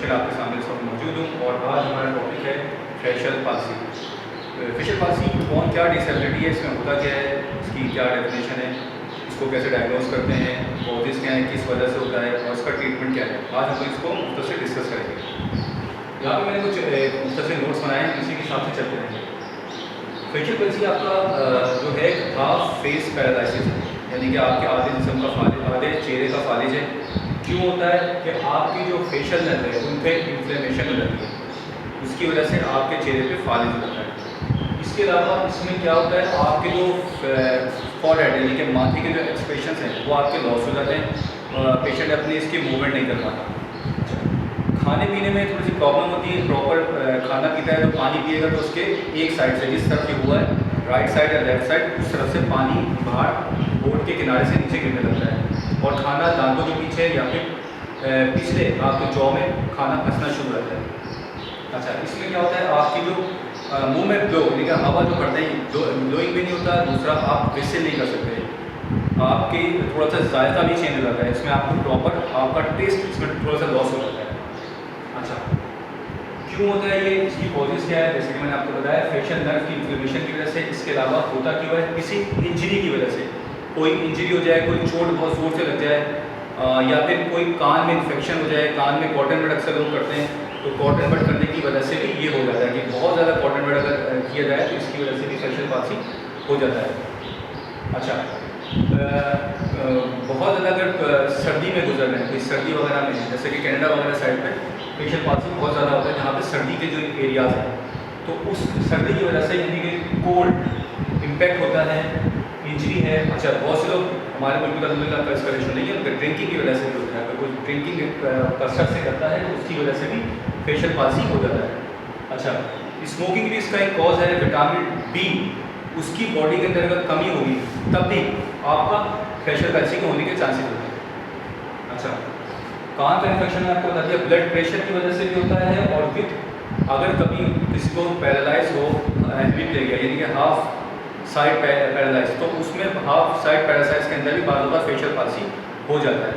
Function आपके सामने इस वक्त मौजूद हूँ और आज हमारा टॉपिक है फेशियल पाल्सी। फेशियल पाल्सी कौन क्या डिसेबिलिटी है, इसमें होता क्या है, इसकी क्या डेफिनेशन है, इसको कैसे डायग्नोज करते हैं, कॉजेज़ क्या हैं, किस वजह से होता है और इसका ट्रीटमेंट क्या है। आज हम इसको मुख्तसर डिस्कस करेंगे। यहाँ पे मैंने कुछ मुख्तसर नोट्स बनाए हैं, इसी के हिसाब से चलते रहेंगे। फेशियल पाल्सी आपका जो है हाफ फेस पैरालिसिस है, यानी कि आपके आधे जिस्म का फालिज, आधे चेहरे का फालिज है। क्यों होता है कि आपकी जो फेशियल नर्व है उन पर इन्फ्लेमेशन हो जाती है, उसकी वजह से आपके चेहरे पे फालिज होता है। इसके अलावा इसमें क्या होता है, आपके जो फॉरहेड यानी कि माथे के जो एक्सप्रेशन हैं वो आपके लॉस हो जाते हैं, पेशेंट अपने इसकी मूवमेंट नहीं कर पाता। खाने पीने में थोड़ी सी प्रॉब्लम होती है, प्रॉपर खाना पीता है तो पानी पिएगा तो उसके एक साइड से, जिस तरफ ये हुआ है राइट साइड या लेफ्ट साइड, उस तरफ से पानी बाहर होंठ के किनारे से नीचे गिरने लगता है और खाना दांतों के पीछे या फिर पिछले आपके जॉ में खाना फंसना शुरू हो जाता है। अच्छा, इसमें क्या होता है, आपकी जो मुंह में ब्लो यानी कि हवा जो भरते हैं ब्लोइंग भी नहीं होता, दूसरा आप विसिल नहीं कर सकते, आपकी थोड़ा सा जायका भी चेंज हो जाता है, इसमें आपको प्रॉपर आपका टेस्ट इसमें थोड़ा सा लॉस हो जाता है। अच्छा, क्यों होता है ये, इसकी कॉजेज़ क्या है, जैसे कि मैंने आपको बताया फेशियल नर्व की इन्फ्लेमेशन की वजह से। इसके अलावा होता क्यों है, किसी इंजरी की वजह से, कोई इंजरी हो जाए, कोई चोट बहुत ज़ोर से लग जाए या फिर कोई कान में इन्फेक्शन हो जाए, कान में कॉटन बड अक्सर लोग करते हैं, तो कॉटन बड करने की वजह से भी ये हो जाता है कि बहुत ज़्यादा कॉटन बड अगर किया जाए तो इसकी वजह से भी फेशियल पाल्सी हो जाता है। अच्छा, बहुत ज़्यादा अगर सर्दी में गुजर रहे हैं, कोई सर्दी वगैरह में, जैसे कि कनाडा वगैरह साइड पे फेशियल पाल्सी बहुत ज़्यादा होता है, जहाँ पे सर्दी के जो एरियाज़ हैं, तो उस सर्दी की वजह से यानी कि कोल्ड इम्पैक्ट होता है, इंजरी है। अच्छा, बहुत से लोग हमारे मुल्क में अल्हम्दुलिल्लाह का इसका रेशो नहीं है, उनका ड्रिंकिंग की वजह से भी होता है, अगर कोई ड्रिंकिंग कसरत से करता है तो उसकी वजह से भी फेशियल पाल्सी हो जाता है। अच्छा, स्मोकिंग भी इसका एक कॉज है, विटामिन बी उसकी बॉडी के अंदर अगर कमी होगी तब भी आपका फेशियल पाल्सी के होने के चांसेस होते हैं। अच्छा, कान का इन्फेक्शन आपको बता दिया, ब्लड प्रेशर की वजह से भी होता है, और विथ अगर कभी किसी को पैरालाइज हो, हेमिप्लेजिया यानी कि हाफ साइड पैरालाइज, तो उसमें हाफ साइड पैरालाइज के अंदर भी बार बार फेशियल पाल्सी हो जाता है।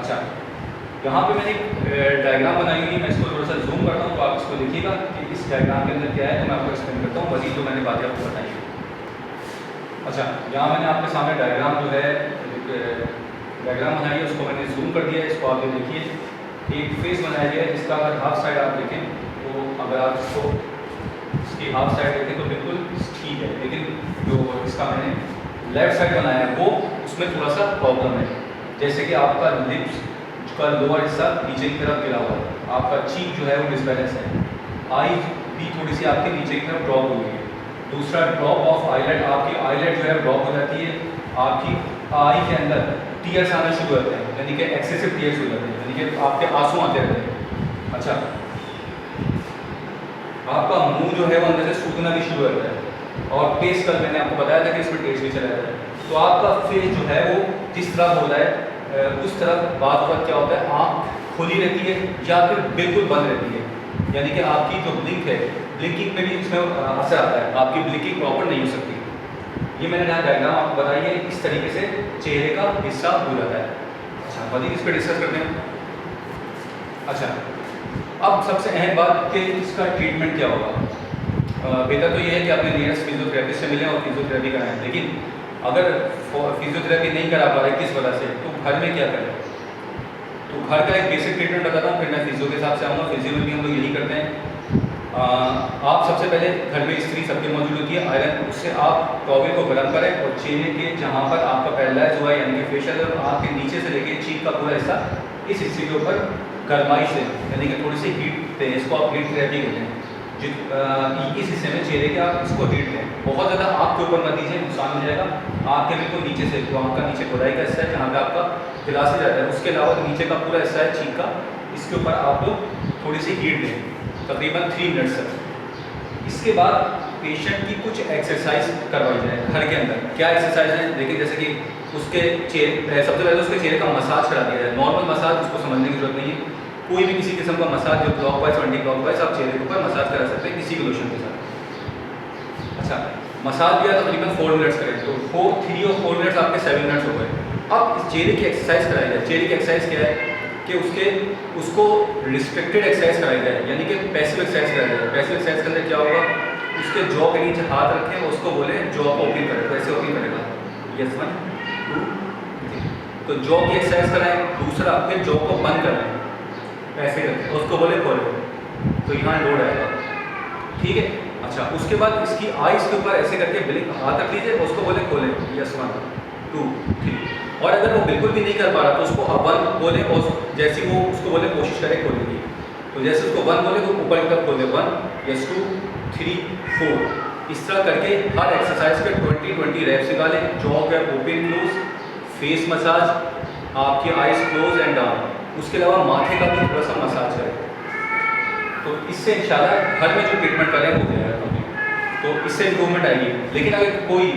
अच्छा, यहाँ पे मैंने एक डायग्राम बनाई हुई है, मैं इसको थोड़ा सा जूम करता हूँ तो आप इसको देखिएगा कि इस डायग्राम के अंदर क्या है, तो मैं आपको एक्सप्लेन करता हूँ मजीद जो मैंने बातें आपको बताई है। अच्छा, यहाँ मैंने आपके सामने डायग्राम जो है डायग्राम बनाई है, उसको मैंने जूम कर दिया है, इसको आप ये देखिए, एक फेस बनाया गया है जिसका अगर हाफ साइड आप देखें तो अगर आप इसको इसकी हाफ साइड देखें तो बिल्कुल ठीक है, लेकिन जो इसका मैंने लेफ्ट साइड बनाया है वो उसमें थोड़ा सा प्रॉब्लम है। जैसे कि आपका लिप्स का लोअर हिस्सा नीचे की तरफ गिरा हुआ है, आपका चीक जो है वो डिसबैलेंस है, आई भी थोड़ी सी आपके नीचे की तरफ ड्रॉप हुई है। दूसरा, ड्रॉप ऑफ आईलेट, आपकी आईलेट जो है ड्रॉप हो जाती है, आपकी आई के अंदर टीयर्स आना शुरू होते हैं, यानी कि एक्सेसिव टीयर्स हो जाते हैं, यानी कि आपके आंसू आते रहते हैं। अच्छा, आपका मुंह जो है वो अंदर से सूखना भी शुरू होता है, और फेस कल मैंने आपको बताया था कि इसमें टेस्ट भी चला जाता है, तो आपका फेस जो है वो जिस तरफ होता है उस तरफ बात पर क्या होता है, आँख खुली रहती है या फिर बिल्कुल बंद रहती है, यानी कि आपकी जो ब्लिंक है, ब्लिंकिंग में भी इसमें असर आता है, आपकी ब्लिंकिंग प्रॉपर नहीं हो सकती। ये मैंने यहाँ डायग्राम आपको बताई है, इस तरीके से चेहरे का हिस्सा हो जाता है। अच्छा, मज़ीद इस पर डिस्कस करते हैं। अच्छा, अब सबसे अहम बात कि इसका ट्रीटमेंट क्या होगा। बेहतर तो ये है कि अपने नियरेस्ट फिजियोथेरेपिस्ट से मिलें और फिजियोथेरेपी कराएं, लेकिन अगर फिजियोथेरेपी नहीं करा पा रहे किस वजह से, तो घर में क्या करें। तो घर का एक बेसिक ट्रीटमेंट बताता हूँ, फिर मैं फिजियो के हिसाब से आऊँगा। फिजियो में भी हम लोग यही करते हैं, आप सबसे पहले घर में स्त्री सबके मौजूद होती है, आयरन, उससे आप टॉवेल को गर्म करें और चेहरे के जहाँ पर आपका पैरालाइज हुआ है यानी कि फेशियल और आँख के नीचे से लेके चीक का पूरा हिस्सा, इस हिस्से के ऊपर गरमाइश से यानी कि थोड़ी सी हीट दें, इसको आप हीट थेरेपी कहते हैं। इस हिस्से में चेहरे के आप इसको हीट दें, बहुत ज़्यादा आँख के ऊपर मत दीजिए, नुकसान हो जाएगा। आँख के बिल्कुल नीचे से, जो आँख का नीचे खुदाई का हिस्सा है जहाँ पे आपका गिलास जाता है, उसके अलावा नीचे का पूरा हिस्सा है चीक का, इसके ऊपर आप लोग थोड़ी सी हीट दें तकरीबन 3 मिनट तक। इसके बाद पेशेंट की कुछ एक्सरसाइज करवाई जाए घर के अंदर। क्या एक्सरसाइज है देखिए, जैसे कि उसके चेहरे, सबसे पहले उसके चेहरे का मसाज करा दिया जाए। नॉर्मल मसाज उसको समझने की जरूरत नहीं है, कोई भी किसी किस्म का मसाज जो क्लॉकवाइज एंटी क्लॉकवाइज आप चेहरे के ऊपर मसाज करा सकते हैं किसी भी लोशन के साथ। अच्छा, मसाज भी तकरीबन 4 मिनट्स करें, तो 3 और 4 मिनट्स आपके 7 मिनट्स हो गए। अब इस चेहरे की एक्सरसाइज कराई जाए। चेहरे की एक्सरसाइज क्या है, कि उसको रिस्ट्रिक्टेड एक्सरसाइज कराई जाए, यानी कि पैसिव एक्सरसाइज कराई जाए। पैसिव एक्सरसाइज के अंदर क्या होगा, उसके जॉ के नीचे हाथ रखें, उसको बोले जॉ को ओपन करे, तो ऐसे ओपन करेगा, यस 1 2 3, तो जॉ की एक्सरसाइज कराएं। दूसरा फिर जॉ को बंद करें, ऐसे रखें, उसको बोले खोले, तो यहाँ लोड आएगा, ठीक है। अच्छा, उसके बाद इसकी आइज़ के ऊपर ऐसे करके ब्लिंक हाथ रख लीजिए, उसको बोले खोले, यस 1 2 3। और अगर वो बिल्कुल भी नहीं कर पा रहा तो उसको आप 1 बोले, और जैसे वो उसको बोले कोशिश करे खोलने की, तो जैसे उसको 1 बोले तो ऊपर की तरफ खोल दे, 1 यस 2 3 4। इस तरह करके हर एक्सरसाइज के 20-20 रेप्स निकालें। जॉ का ओपन क्लोज, फेस मसाज, आपकी आइज क्लोज एंड डाउन, उसके अलावा माथे का भी थोड़ा सा मसाज करें, तो इससे इंशाल्लाह घर में जो ट्रीटमेंट करें हो जाएगा, तो इससे इम्प्रूवमेंट आएगी। लेकिन अगर कोई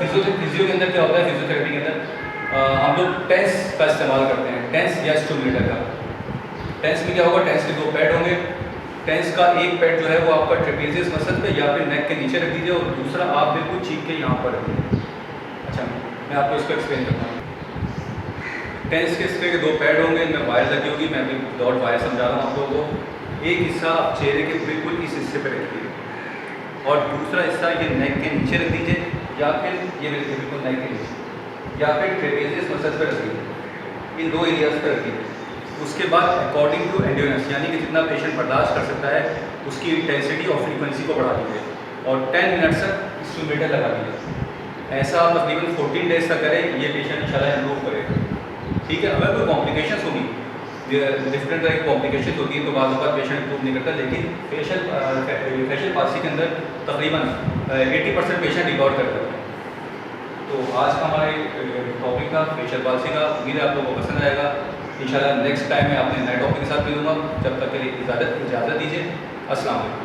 फिजियो के अंदर क्या होता है, फिजियोथेरेपी के अंदर हम लोग टेंस का इस्तेमाल करते हैं, टेंस या स्टिमुलेटर का। टेंस में क्या होगा, टेंस के 2 पैड होंगे। टेंस का एक पैड जो है वो आपका ट्रेपेजियस मसल पे या फिर नेक के नीचे रख दीजिए, और दूसरा आप बिल्कुल चीख के यहाँ पर रख दीजिए। अच्छा, मैं आपको इसको एक्सप्लेन करता हूँ। टेंस के इसके 2 पैड होंगे, इनमें वायर लगी होगी, मैं अभी विदाउट वायर समझा रहा हूँ आप लोगों को। एक हिस्सा आप चेहरे के बिल्कुल इस हिस्से पर रखिए, और दूसरा हिस्सा ये नेक के नीचे रख दीजिए, या फिर ये बिल्कुल नेक के नीचे, या फिर ट्रेपेजियस मसल पर रख दीजिए। इन 2 एरियाज पर रख दीजिए। उसके बाद अकॉर्डिंग टू एंड्योरेंस, यानी कि जितना पेशेंट बर्दाश्त कर सकता है उसकी इंटेंसिटी और फ्रीक्वेंसी को बढ़ा दीजिए, और 10 मिनट तक स्टिमुलेटर लगा दीजिए। ऐसा आप तकरीबन 14 डेज तक करें, ये पेशेंट इंशाल्लाह इम्प्रूव करेगा, ठीक है। अगर कोई कॉम्प्लिकेशंस होगी, डिफरेंट तरह की कॉम्प्लिकेशन होती है, तो बाद बार पेशेंट इम्प्रूव नहीं करता, लेकिन फेशियल पाल्सी के अंदर तकरीबन 80% पेशेंट रिकवर करता है। तो आज का हमारे टॉपिक था फेशियल पाल्सी का, उम्मीद है आप लोगों को पसंद आएगा। इंशाल्लाह नेक्स्ट टाइम मैं अपने नए टॉपिक के साथ मिलूँगा, जब तक के लिए इजाज़त दीजिए। अस्सलाम वालेकुम।